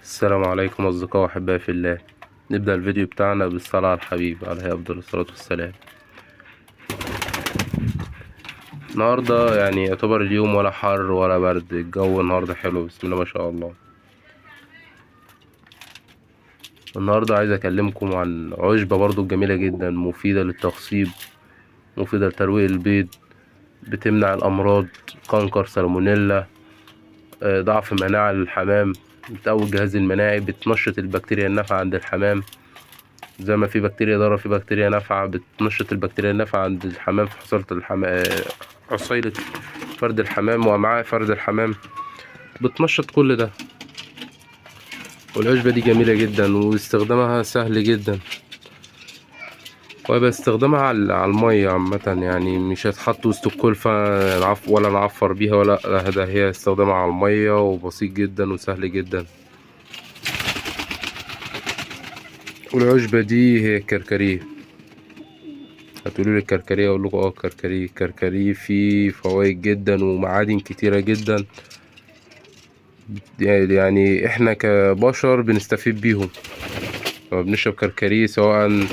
السلام عليكم أصدقائي وأحبائي في الله. نبدأ الفيديو بتاعنا بالصلاة على الحبيب عليه أفضل الصلاة والسلام. النهاردة يعني يعتبر اليوم ولا حر ولا برد، الجو النهاردة حلو بسم الله ما شاء الله. النهاردة عايز أكلمكم عن عشبة برضو جميلة جدا، مفيدة للتخصيب، مفيدة لترويق البيض، بتمنع الأمراض، كانكر، سالمونيلا، ضعف مناعة للحمام، بتقوي الجهاز المناعي، بتنشط البكتيريا النافعة عند الحمام. زي ما في بكتيريا ضارة في بكتيريا نافعة، بتنشط البكتيريا النافعة عند الحمام في حصيلة عصيلة فرد الحمام وأمعاء فرد الحمام، بتنشط كل ده. والعشبة دي جميلة جدا واستخدامها سهل جدا، ويبقى استخدامها على المية عامة، يعني مش هتحط وسط الكلفة ولا نعفر بيها ولا لا، ده هي استخدامها على المية وبسيط جدا وسهل جدا. والعشبة دي هي الكركديه. هتقولوا لي الكركديه، اقول لكم الكركديه فيه فوائد جدا ومعادن كتيره جدا، يعني احنا كبشر بنستفيد بيهم لما بنشرب كركديه، سواء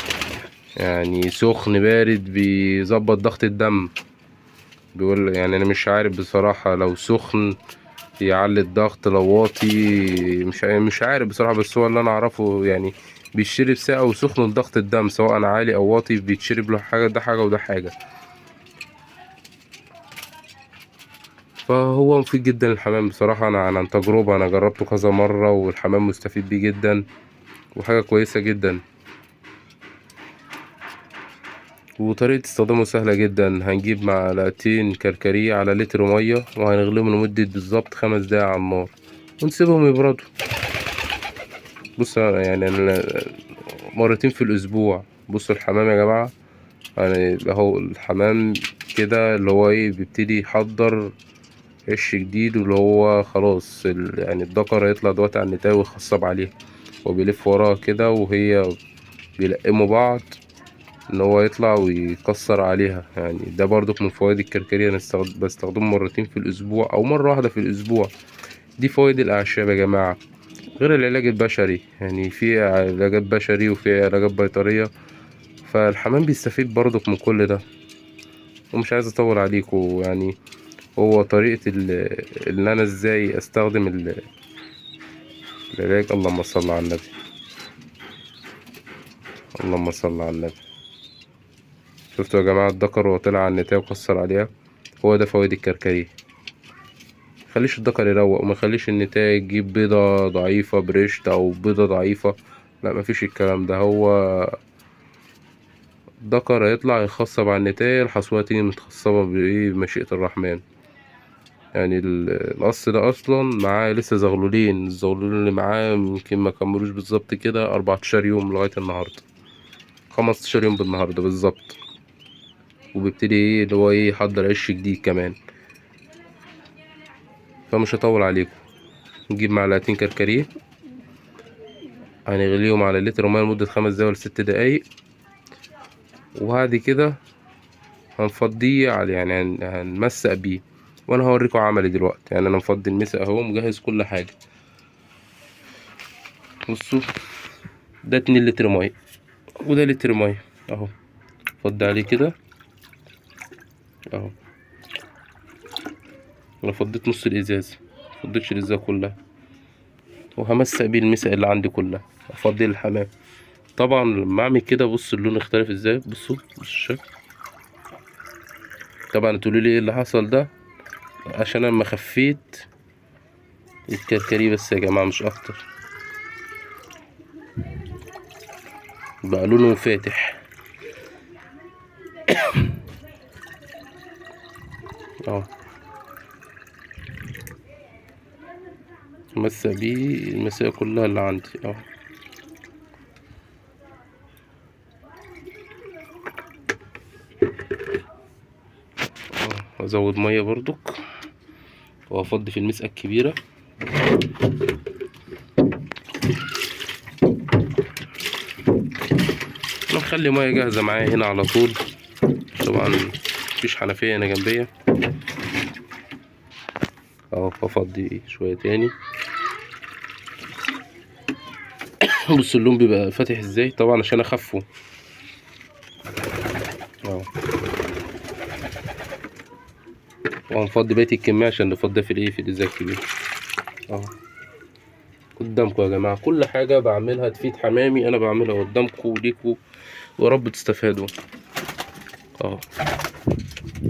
يعني سخن بارد بيظبط ضغط الدم. بيقول يعني انا مش عارف بصراحه، لو سخن يعلي الضغط، لو واطي مش عارف بصراحه، بس هو اللي انا اعرفه يعني بيتشرب ساقع وسخن لضغط الدم، سواء عالي او واطي بيتشرب له حاجه، ده حاجه وده حاجه. فهو مفيد جدا للحمام بصراحة. أنا عن تجربة أنا جربته كذا مرة، والحمام مستفيد بيه جدا وحاجة كويسة جدا. وطريقة استخدامه سهلة جدا. هنجيب معلقتين كركديه على لتر مية، وهنغليهم لمدة بالظبط 5 دقايق على النار، ونسيبهم يبردوا. بص يعني أنا مرتين في الأسبوع. بصوا الحمام يا جماعة، يعني أهو الحمام كده اللي هو إيه بيبتدي يحضر عش جديد، واللي هو خلاص يعني الدكر هيطلع دلوقتي على النتاية ويخصب عليها، وبيلف وراها كده وهي بيلقموا بعض ان هو يطلع ويكسر عليها. يعني ده برضك من فوائد الكركديه. انا بستخدمه مرتين في الاسبوع او مرة واحدة في الاسبوع. دي فوائد الاعشاب يا جماعة، غير العلاج البشري. يعني في علاجات بشري وفي علاجات بيطرية، فالحمام بيستفيد برضك من كل ده. ومش عايز اطول عليكم، يعني هو طريقة اللي انا ازاي استخدم العلاج. اللهم صل على النبي، اللهم صل على النبي. شفتوا يا جماعة الدكر وهو طلع على النتاية وكسر عليها؟ هو ده فوائد الكركديه. مخليش الدكر يروق، ومخليش النتاية تجيب بيضة ضعيفة بريشت أو بيضة ضعيفة، لا مفيش الكلام ده. هو الدكر هيطلع يخصب على النتاية، الحصوات تيجي متخصبة بإيه بمشيئة الرحمن. يعني القص ده أصلا معاه لسه زغلولين، الزغلولين اللي معاه يمكن ما كملوش بالظبط كده 14 يوم لغاية النهاردة، 15 يوم بالنهاردة بالظبط. وبيبتدي ايه اللي هو ايه يحضر عش جديد كمان. فمش هطول عليكم. نجيب معلقتين كركديه، هنغليهم على لتر ميه لمدة 5 دقايق ولا 6 دقايق، وبعد كده هنفضيه على يعني هنمسق بيه. وانا هوريكم عملي دلوقتي. يعني انا مفضي المسق اهو، مجهز كل حاجة. بصوا، ده 2 لتر ميه وده لتر ميه اهو. فضي عليه كده اهو. انا فضيت نص الازازة، مفضيتش الازازة كلها. وهمسق بيه المسق اللي عندي كلها، افضيه للحمام. طبعا لما اعمل كده بص اللون اختلف ازاي، بصوا الشكل. طبعا تقولوا لي ايه اللي حصل ده، عشان انا لما خفيت الكركديه بس يا جماعه مش اكتر، بقى لونه فاتح اهو. مسق بيه المساء كلها اللي عندي اهو. ازود ميه برضك، وافضي في المسقه الكبيره. انا مخلي ميه جاهزه معايا هنا على طول. طبعا مفيش حنفيه هنا جنبية اهو. بفضي شويه تاني بص اللون بيبقى فاتح ازاي، طبعا عشان اخفه اهو. وهنفضي بقية الكمية عشان نفضيها في الايه، في الازاز الكبير اهو. قدامكم يا جماعة كل حاجة بعملها تفيد حمامي، انا بعملها قدامكم وليكوا، ويا رب تستفادوا اهو.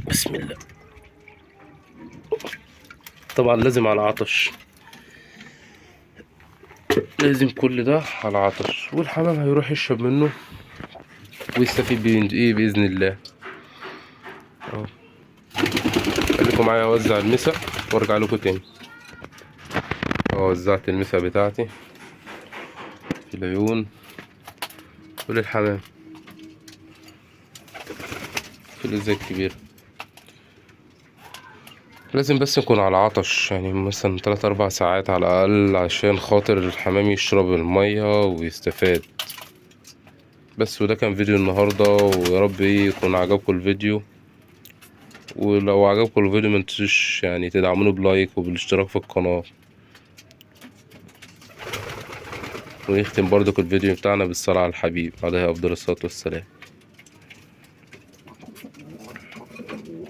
بسم الله. طبعا لازم على عطش، لازم كل ده على عطش، والحمام هيروح يشرب منه ويستفيد ايه بإذن الله اهو. خليكم معايا اوزع المسا وارجع لكم تاني. وزعت المسا بتاعتي في العيون وللحمام في الازاز الكبير. لازم بس نكون على عطش، يعني مثلا 3-4 ساعات على الأقل عشان خاطر الحمام يشرب المية ويستفاد. بس وده كان فيديو النهاردة، ويا رب يكون عجبكم الفيديو، ولو عجبكم الفيديو متنسوش يعني تدعموني بلايك وبالاشتراك في القناة. ونختم برضك الفيديو بتاعنا بالصلاة على الحبيب عليه أفضل الصلاة والسلام.